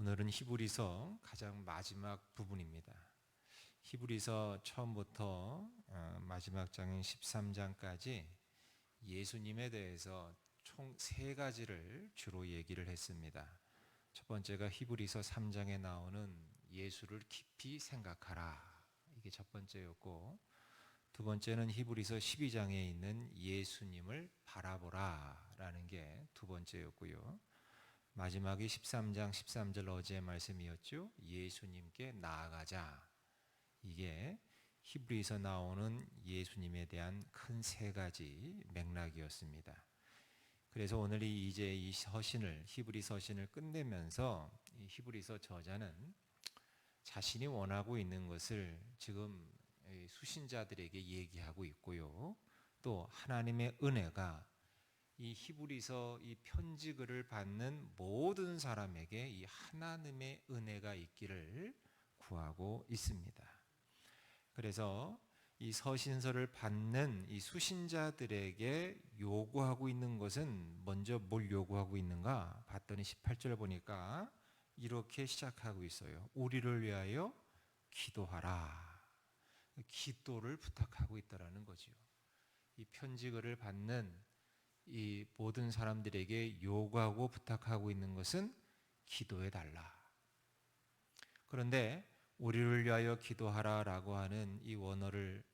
오늘은 히브리서 가장 마지막 부분입니다. 히브리서 처음부터 마지막 장인 13장까지 예수님에 대해서 총 3가지를 주로 얘기를 했습니다. 첫 번째가 히브리서 3장에 나오는 예수를 깊이 생각하라, 이게 첫 번째였고, 두 번째는 히브리서 12장에 있는 예수님을 바라보라 라는 게 두 번째였고요. 마지막이 13장 13절 어제의 말씀이었죠. 예수님께 나아가자. 이게 히브리서 나오는 예수님에 대한 큰 3가지 맥락이었습니다. 그래서 오늘 이제 이 서신을, 히브리 서신을 끝내면서 이 히브리서 저자는 자신이 원하고 있는 것을 지금 수신자들에게 얘기하고 있고요. 또 하나님의 은혜가 이 히브리서 이 편지글을 받는 모든 사람에게 이 하나님의 은혜가 있기를 구하고 있습니다. 그래서 이 서신서를 받는 이 수신자들에게 요구하고 있는 것은, 먼저 뭘 요구하고 있는가 봤더니 18절 보니까 이렇게 시작하고 있어요. 우리를 위하여 기도하라. 기도를 부탁하고 있다라는 거죠. 이 편지글을 받는 이 모든 사람들에게 요구하고 부탁하고 있는 것은 기도해 달라. 그런데 우리를 위하여 기도하라 라고 하는 이 원어를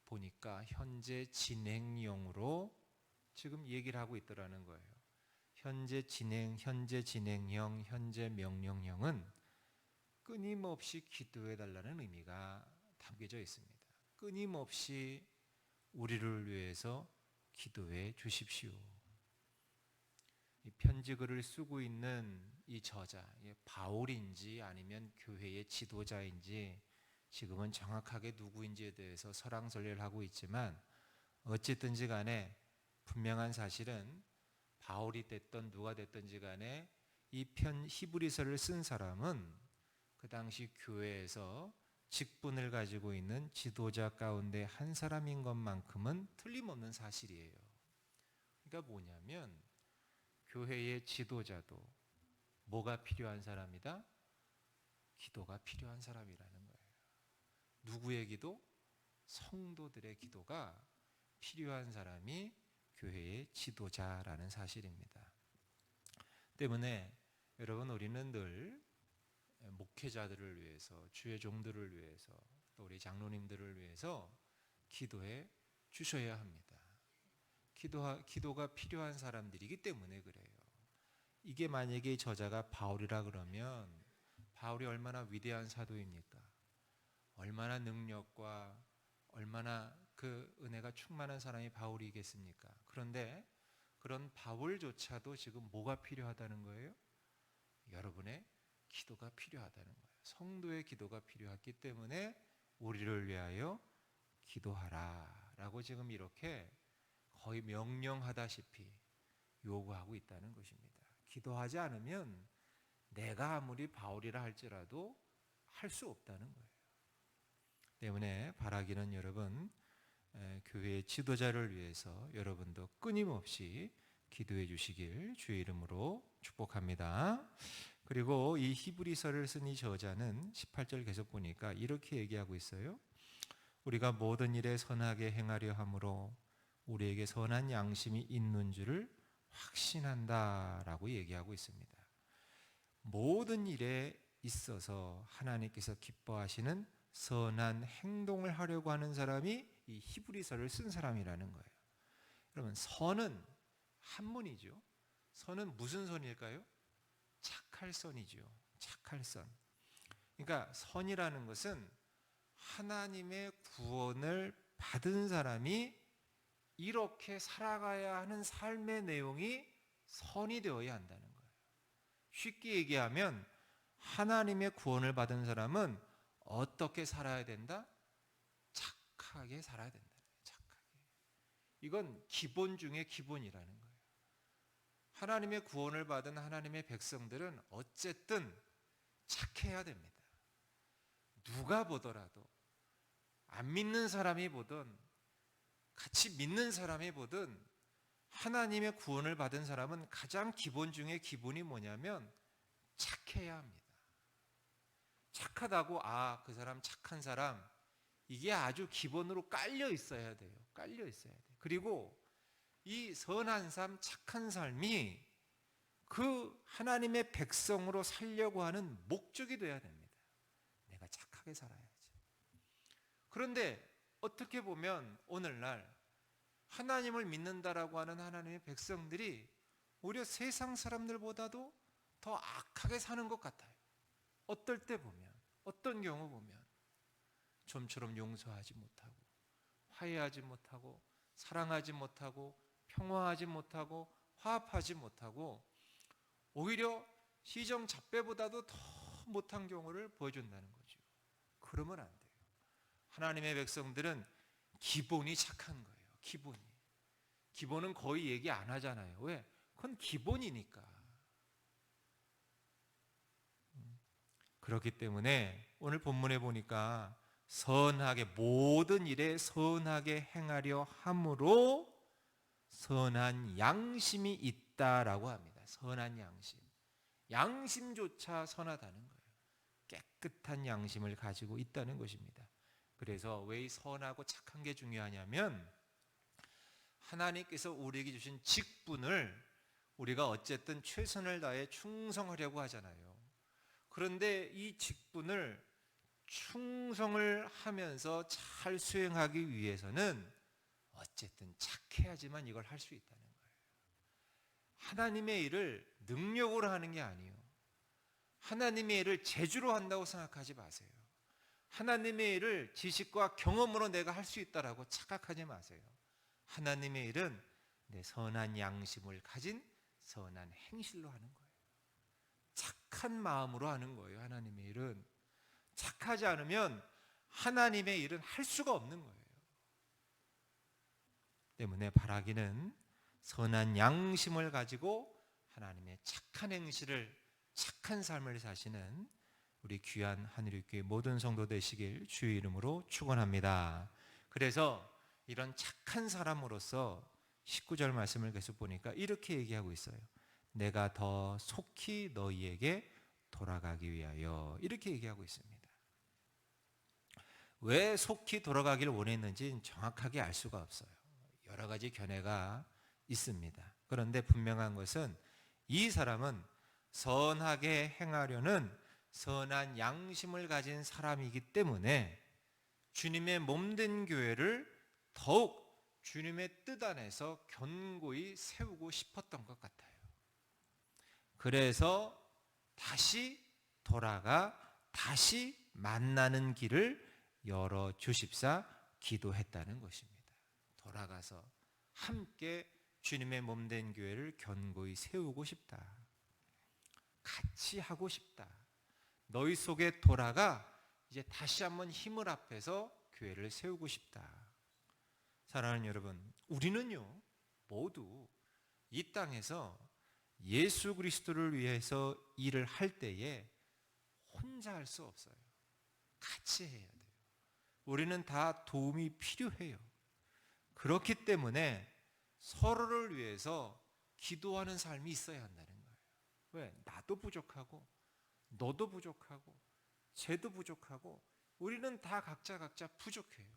보니까 현재 진행형으로 지금 얘기를 하고 있더라는 거예요. 현재 진행형, 현재 명령형은 끊임없이 기도해 달라는 의미가 담겨져 있습니다. 끊임없이 우리를 위해서 기도해 주십시오. 이 편지글을 쓰고 있는 이 저자, 바울인지 아니면 교회의 지도자인지 지금은 정확하게 누구인지에 대해서 설왕설래를 하고 있지만, 어쨌든지 간에 분명한 사실은 바울이 됐던 누가 됐든지 간에 이 히브리서를 쓴 사람은 그 당시 교회에서 직분을 가지고 있는 지도자 가운데 한 사람인 것만큼은 틀림없는 사실이에요. 그러니까 뭐냐면 교회의 지도자도 뭐가 필요한 사람이다? 기도가 필요한 사람이라는 거예요. 누구의 기도? 성도들의 기도가 필요한 사람이 교회의 지도자라는 사실입니다. 때문에 여러분, 우리는 늘 목회자들을 위해서, 주의 종들을 위해서, 또 우리 장로님들을 위해서 기도해 주셔야 합니다. 기도가 필요한 사람들이기 때문에 그래요. 이게 만약에 저자가 바울이라 그러면 바울이 얼마나 위대한 사도입니까? 얼마나 능력과 얼마나 그 은혜가 충만한 사람이 바울이겠습니까? 그런데 그런 바울조차도 지금 뭐가 필요하다는 거예요? 여러분의 기도가 필요하다는 거예요. 성도의 기도가 필요하기 때문에 우리를 위하여 기도하라 라고 지금 이렇게 거의 명령하다시피 요구하고 있다는 것입니다. 기도하지 않으면 내가 아무리 바울이라 할지라도 할 수 없다는 거예요. 때문에 바라기는 여러분, 교회의 지도자를 위해서 여러분도 끊임없이 기도해 주시길 주의 이름으로 축복합니다. 그리고 이 히브리서를 쓴 이 저자는 18절 계속 보니까 이렇게 얘기하고 있어요. 우리가 모든 일에 선하게 행하려 함으로 우리에게 선한 양심이 있는 줄을 확신한다라고 얘기하고 있습니다. 모든 일에 있어서 하나님께서 기뻐하시는 선한 행동을 하려고 하는 사람이 이 히브리서를 쓴 사람이라는 거예요. 그러면 선은 한문이죠. 선은 무슨 선일까요? 착할 선이죠. 착할 선. 그러니까 선이라는 것은 하나님의 구원을 받은 사람이 이렇게 살아가야 하는 삶의 내용이 선이 되어야 한다는 거예요. 쉽게 얘기하면 하나님의 구원을 받은 사람은 어떻게 살아야 된다? 착하게 살아야 된다. 착하게. 이건 기본 중에 기본이라는 거예요. 하나님의 구원을 받은 하나님의 백성들은 어쨌든 착해야 됩니다. 누가 보더라도, 안 믿는 사람이 보든 같이 믿는 사람이 보든 하나님의 구원을 받은 사람은 가장 기본 중에 기본이 뭐냐면 착해야 합니다. 착하다고 그 사람 착한 사람, 이게 아주 기본으로 깔려 있어야 돼요. 깔려 있어야 돼요. 그리고 이 선한 삶, 착한 삶이 그 하나님의 백성으로 살려고 하는 목적이 돼야 됩니다. 내가 착하게 살아야지. 그런데 어떻게 보면 오늘날 하나님을 믿는다라고 하는 하나님의 백성들이 오히려 세상 사람들보다도 더 악하게 사는 것 같아요. 어떨 때 보면, 어떤 경우 보면 좀처럼 용서하지 못하고, 화해하지 못하고, 사랑하지 못하고, 평화하지 못하고, 화합하지 못하고, 오히려 시정잡배보다도 더 못한 경우를 보여준다는 거죠. 그러면 안 돼요. 하나님의 백성들은 기본이 착한 거예요. 기본은 거의 얘기 안 하잖아요. 왜? 그건 기본이니까. 그렇기 때문에 오늘 본문에 보니까 선하게, 모든 일에 선하게 행하려 함으로 선한 양심이 있다라고 합니다. 선한 양심. 양심조차 선하다는 거예요. 깨끗한 양심을 가지고 있다는 것입니다. 그래서 왜 이 선하고 착한 게 중요하냐면, 하나님께서 우리에게 주신 직분을 우리가 어쨌든 최선을 다해 충성하려고 하잖아요. 그런데 이 직분을 충성을 하면서 잘 수행하기 위해서는 어쨌든 착해야지만 이걸 할 수 있다는 거예요. 하나님의 일을 능력으로 하는 게 아니에요. 하나님의 일을 재주로 한다고 생각하지 마세요. 하나님의 일을 지식과 경험으로 내가 할 수 있다라고 착각하지 마세요. 하나님의 일은 내 선한 양심을 가진 선한 행실로 하는 거예요. 착한 마음으로 하는 거예요. 하나님의 일은. 착하지 않으면 하나님의 일은 할 수가 없는 거예요. 때문에 바라기는 선한 양심을 가지고 하나님의 착한 행실을, 착한 삶을 사시는 우리 귀한 하늘교회 모든 성도 되시길 주의 이름으로 축원합니다. 그래서 이런 착한 사람으로서 19절 말씀을 계속 보니까 이렇게 얘기하고 있어요. 내가 더 속히 너희에게 돌아가기 위하여, 이렇게 얘기하고 있습니다. 왜 속히 돌아가기를 원했는지 정확하게 알 수가 없어요. 여러 가지 견해가 있습니다. 그런데 분명한 것은 이 사람은 선하게 행하려는 선한 양심을 가진 사람이기 때문에 주님의 몸된 교회를 더욱 주님의 뜻 안에서 견고히 세우고 싶었던 것 같아요. 그래서 다시 돌아가 다시 만나는 길을 열어주십사 기도했다는 것입니다. 돌아가서 함께 주님의 몸된 교회를 견고히 세우고 싶다. 같이 하고 싶다. 너희 속에 돌아가 이제 다시 한번 힘을 합해서 교회를 세우고 싶다. 사랑하는 여러분, 우리는요 모두 이 땅에서 예수 그리스도를 위해서 일을 할 때에 혼자 할 수 없어요. 같이 해야 돼요. 우리는 다 도움이 필요해요. 그렇기 때문에 서로를 위해서 기도하는 삶이 있어야 한다는 거예요. 왜? 나도 부족하고 너도 부족하고 쟤도 부족하고 우리는 다 각자 부족해요.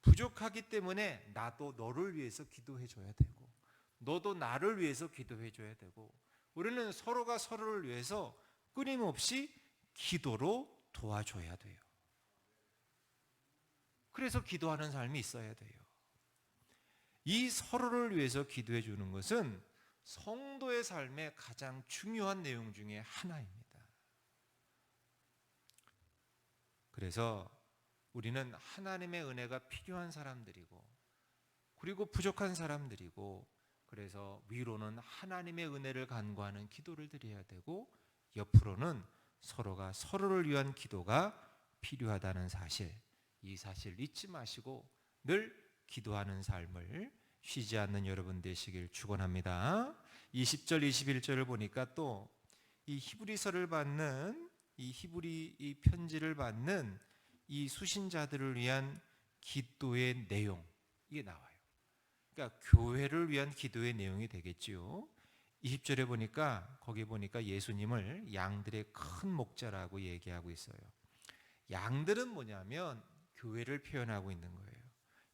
부족하기 때문에 나도 너를 위해서 기도해 줘야 되고 너도 나를 위해서 기도해 줘야 되고 우리는 서로가 서로를 위해서 끊임없이 기도로 도와줘야 돼요. 그래서 기도하는 삶이 있어야 돼요. 이 서로를 위해서 기도해 주는 것은 성도의 삶의 가장 중요한 내용 중에 하나입니다. 그래서 우리는 하나님의 은혜가 필요한 사람들이고 그리고 부족한 사람들이고 그래서 위로는 하나님의 은혜를 간구하는 기도를 드려야 되고 옆으로는 서로가 서로를 위한 기도가 필요하다는 사실, 이 사실 잊지 마시고 늘 기도하는 삶을 쉬지 않는 여러분 되시길 축원합니다. 20절 21절을 보니까 또 이 히브리서를 받는 이 히브리 이 편지를 받는 이 수신자들을 위한 기도의 내용, 이게 나와요. 그러니까 교회를 위한 기도의 내용이 되겠지요. 20절에 보니까 거기 보니까 예수님을 양들의 큰 목자라고 얘기하고 있어요. 양들은 뭐냐면 교회를 표현하고 있는 거예요.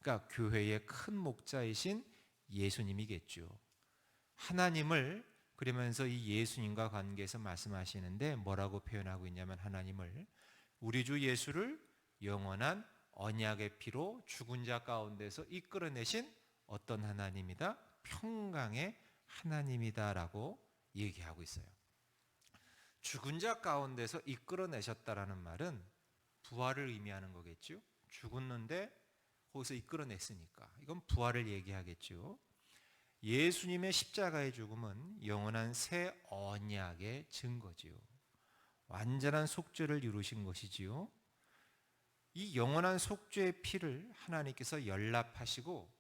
그러니까 교회의 큰 목자이신 예수님이겠죠. 하나님을 그러면서 이 예수님과 관계에서 말씀하시는데 뭐라고 표현하고 있냐면 하나님을 우리 주 예수를 영원한 언약의 피로 죽은 자 가운데서 이끌어내신 어떤 하나님이다? 평강의 하나님이다라고 얘기하고 있어요. 죽은 자 가운데서 이끌어내셨다라는 말은 부활을 의미하는 거겠죠. 죽었는데 거기서 이끌어냈으니까 이건 부활을 얘기하겠죠. 예수님의 십자가의 죽음은 영원한 새 언약의 증거지요. 완전한 속죄를 이루신 것이지요. 이 영원한 속죄의 피를 하나님께서 연락하시고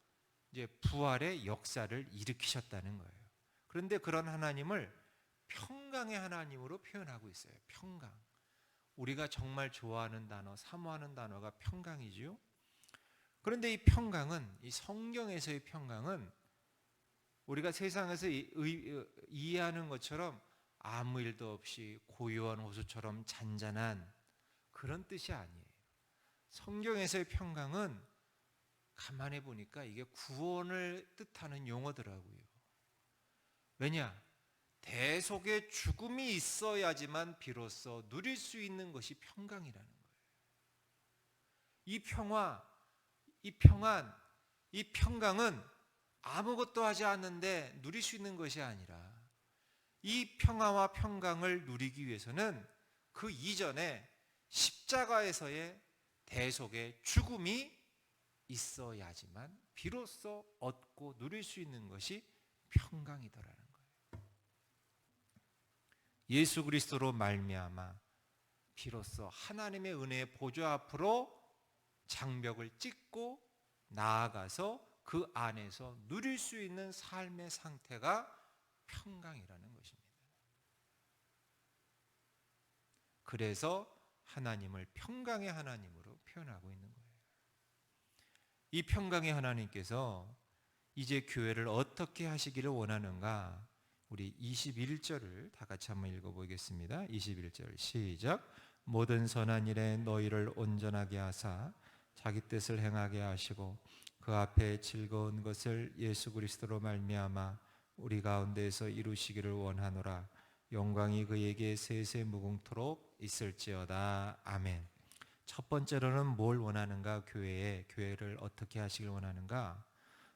이제 부활의 역사를 일으키셨다는 거예요. 그런데 그런 하나님을 평강의 하나님으로 표현하고 있어요. 평강. 우리가 정말 좋아하는 단어, 사모하는 단어가 평강이지요. 그런데 이 평강은, 이 성경에서의 평강은 우리가 세상에서 이해하는 것처럼 아무 일도 없이 고요한 호수처럼 잔잔한 그런 뜻이 아니에요. 성경에서의 평강은 가만히 보니까 이게 구원을 뜻하는 용어더라고요. 왜냐? 대속의 죽음이 있어야지만 비로소 누릴 수 있는 것이 평강이라는 거예요. 이 평화, 이 평안, 이 평강은 아무것도 하지 않는데 누릴 수 있는 것이 아니라 이 평화와 평강을 누리기 위해서는 그 이전에 십자가에서의 대속의 죽음이 있어야지만 비로소 얻고 누릴 수 있는 것이 평강이더라는 거예요. 예수 그리스도로 말미암아 비로소 하나님의 은혜의 보좌 앞으로 장벽을 찍고 나아가서 그 안에서 누릴 수 있는 삶의 상태가 평강이라는 것입니다. 그래서 하나님을 평강의 하나님으로 표현하고 있는 거예요. 이 평강의 하나님께서 이제 교회를 어떻게 하시기를 원하는가? 우리 21절을 다 같이 한번 읽어보겠습니다. 21절 시작. 모든 선한 일에 너희를 온전하게 하사 자기 뜻을 행하게 하시고 그 앞에 즐거운 것을 예수 그리스도로 말미암아 우리 가운데에서 이루시기를 원하노라. 영광이 그에게 세세 무궁토록 있을지어다. 아멘. 첫 번째로는 뭘 원하는가? 교회를 어떻게 하시길 원하는가?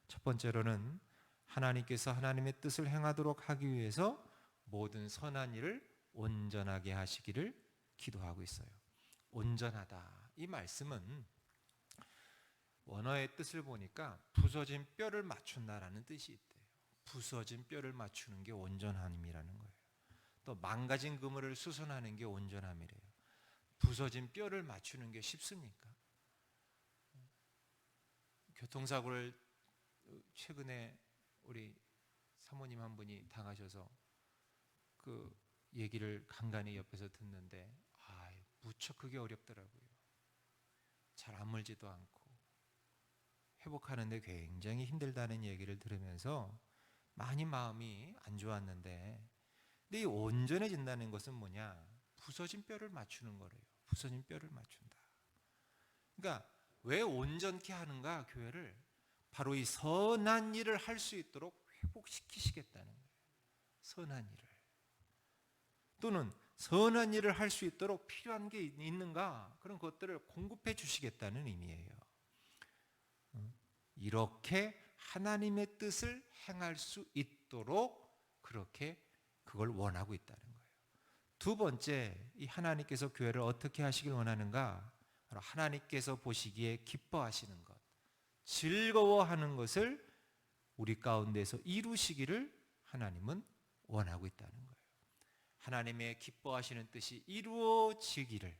첫 번째로는 하나님께서 하나님의 뜻을 행하도록 하기 위해서 모든 선한 일을 온전하게 하시기를 기도하고 있어요. 온전하다. 이 말씀은 원어의 뜻을 보니까 부서진 뼈를 맞춘다라는 뜻이 있대요. 부서진 뼈를 맞추는 게 온전함이라는 거예요. 또 망가진 그물을 수선하는 게 온전함이래요. 부서진 뼈를 맞추는 게 쉽습니까? 교통사고를 최근에 우리 사모님 한 분이 당하셔서 그 얘기를 간간히 옆에서 듣는데 무척 그게 어렵더라고요. 잘 아물지도 않고 회복하는데 굉장히 힘들다는 얘기를 들으면서 많이 마음이 안 좋았는데, 근데 이 온전해진다는 것은 뭐냐? 부서진 뼈를 맞추는 거래요. 부서진 뼈를 맞춘다. 그러니까 왜 온전케 하는가? 교회를 바로 이 선한 일을 할 수 있도록 회복시키시겠다는 거예요. 선한 일을. 또는 선한 일을 할 수 있도록 필요한 게 있는가? 그런 것들을 공급해 주시겠다는 의미예요. 이렇게 하나님의 뜻을 행할 수 있도록 그렇게 그걸 원하고 있다는 거예요. 두 번째, 이 하나님께서 교회를 어떻게 하시길 원하는가? 바로 하나님께서 보시기에 기뻐하시는 것, 즐거워하는 것을 우리 가운데서 이루시기를 하나님은 원하고 있다는 거예요. 하나님의 기뻐하시는 뜻이 이루어지기를,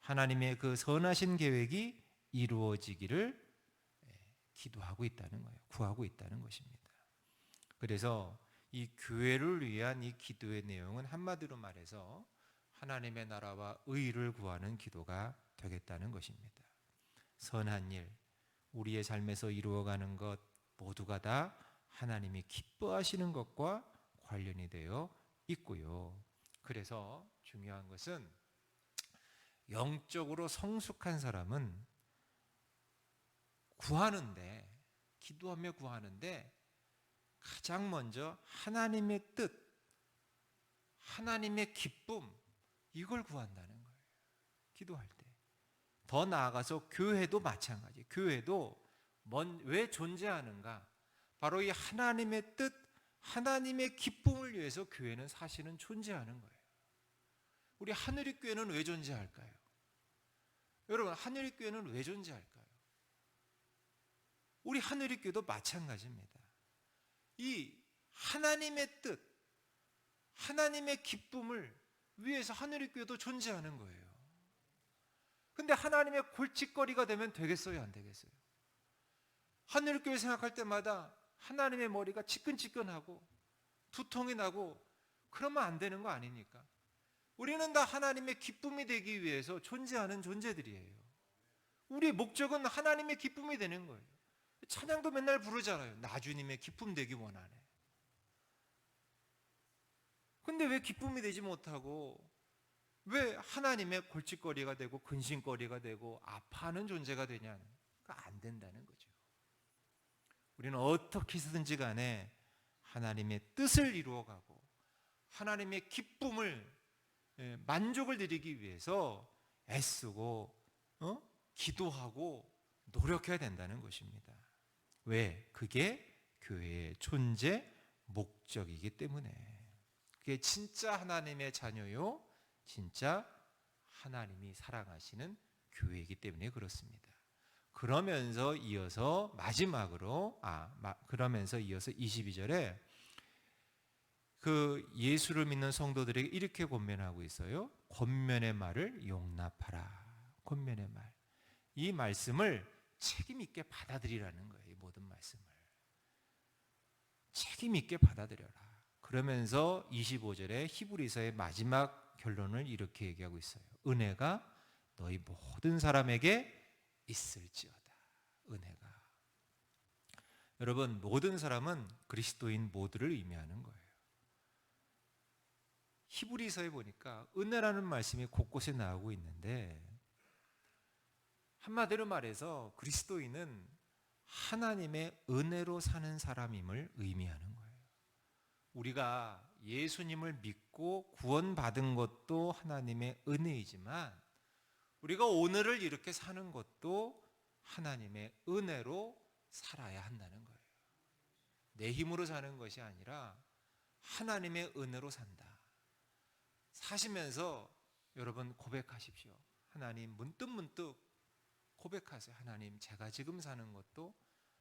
하나님의 그 선하신 계획이 이루어지기를 기도하고 있다는 거예요. 구하고 있다는 것입니다. 그래서 이 교회를 위한 이 기도의 내용은 한마디로 말해서 하나님의 나라와 의를 구하는 기도가 되겠다는 것입니다. 선한 일, 우리의 삶에서 이루어가는 것 모두가 다 하나님이 기뻐하시는 것과 관련이 되어 있고요. 그래서 중요한 것은 영적으로 성숙한 사람은 구하는데, 기도하며 구하는데 가장 먼저 하나님의 뜻, 하나님의 기쁨, 이걸 구한다는 거예요. 기도할 때. 더 나아가서 교회도 마찬가지. 교회도 왜 존재하는가? 바로 이 하나님의 뜻, 하나님의 기쁨을 위해서 교회는 사실은 존재하는 거예요. 우리 하늘의 교회는 왜 존재할까요? 여러분, 하늘의 교회는 왜 존재할까요? 우리 하늘의 교회도 마찬가지입니다. 이 하나님의 뜻, 하나님의 기쁨을 위해서 하늘의 교회도 존재하는 거예요. 근데 하나님의 골칫거리가 되면 되겠어요, 안 되겠어요? 하늘의 교회 생각할 때마다 하나님의 머리가 지끈지끈하고 두통이 나고 그러면 안 되는 거 아닙니까? 우리는 다 하나님의 기쁨이 되기 위해서 존재하는 존재들이에요. 우리의 목적은 하나님의 기쁨이 되는 거예요. 찬양도 맨날 부르잖아요. 나 주님의 기쁨 되기 원하네. 근데 왜 기쁨이 되지 못하고 왜 하나님의 골칫거리가 되고 근심거리가 되고 아파하는 존재가 되냐는 안 된다는 거죠. 우리는 어떻게 해서든지 간에 하나님의 뜻을 이루어가고 하나님의 기쁨을, 만족을 드리기 위해서 애쓰고 기도하고 노력해야 된다는 것입니다. 왜? 그게 교회의 존재 목적이기 때문에. 그게 진짜 하나님의 자녀요, 진짜 하나님이 사랑하시는 교회이기 때문에 그렇습니다. 그러면서 이어서 마지막으로 그러면서 이어서 22절에 그 예수를 믿는 성도들에게 이렇게 권면하고 있어요. 권면의 말을 용납하라. 권면의 말. 이 말씀을 책임 있게 받아들이라는 거예요. 이 모든 말씀을 책임 있게 받아들여라. 그러면서 25절에 히브리서의 마지막 결론을 이렇게 얘기하고 있어요. 은혜가 너희 모든 사람에게 있을지어다. 은혜가. 여러분, 모든 사람은 그리스도인 모두를 의미하는 거예요. 히브리서에 보니까 은혜라는 말씀이 곳곳에 나오고 있는데, 한마디로 말해서 그리스도인은 하나님의 은혜로 사는 사람임을 의미하는 거예요. 우리가 예수님을 믿고 구원받은 것도 하나님의 은혜이지만 우리가 오늘을 이렇게 사는 것도 하나님의 은혜로 살아야 한다는 거예요. 내 힘으로 사는 것이 아니라 하나님의 은혜로 산다. 사시면서 여러분 고백하십시오. 하나님, 문득문득 고백하세요. 하나님, 제가 지금 사는 것도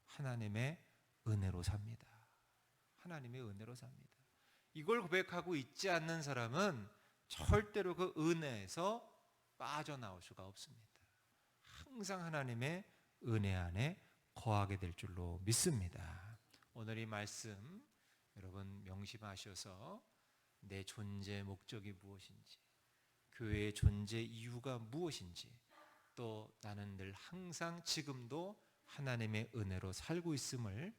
하나님의 은혜로 삽니다. 하나님의 은혜로 삽니다. 이걸 고백하고 있지 않는 사람은 절대로 그 은혜에서 빠져나올 수가 없습니다. 항상 하나님의 은혜 안에 거하게 될 줄로 믿습니다. 오늘 이 말씀 여러분 명심하셔서 내 존재 목적이 무엇인지, 교회의 존재 이유가 무엇인지, 또 나는 늘 항상 지금도 하나님의 은혜로 살고 있음을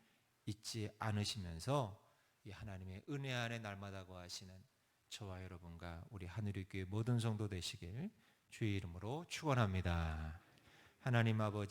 잊지 않으시면서 이 하나님의 은혜 안에 날마다 거하시는 저와 여러분과 우리 하늘의 교회 모든 성도 되시길 주의 이름으로 축원합니다. 하나님 아버지,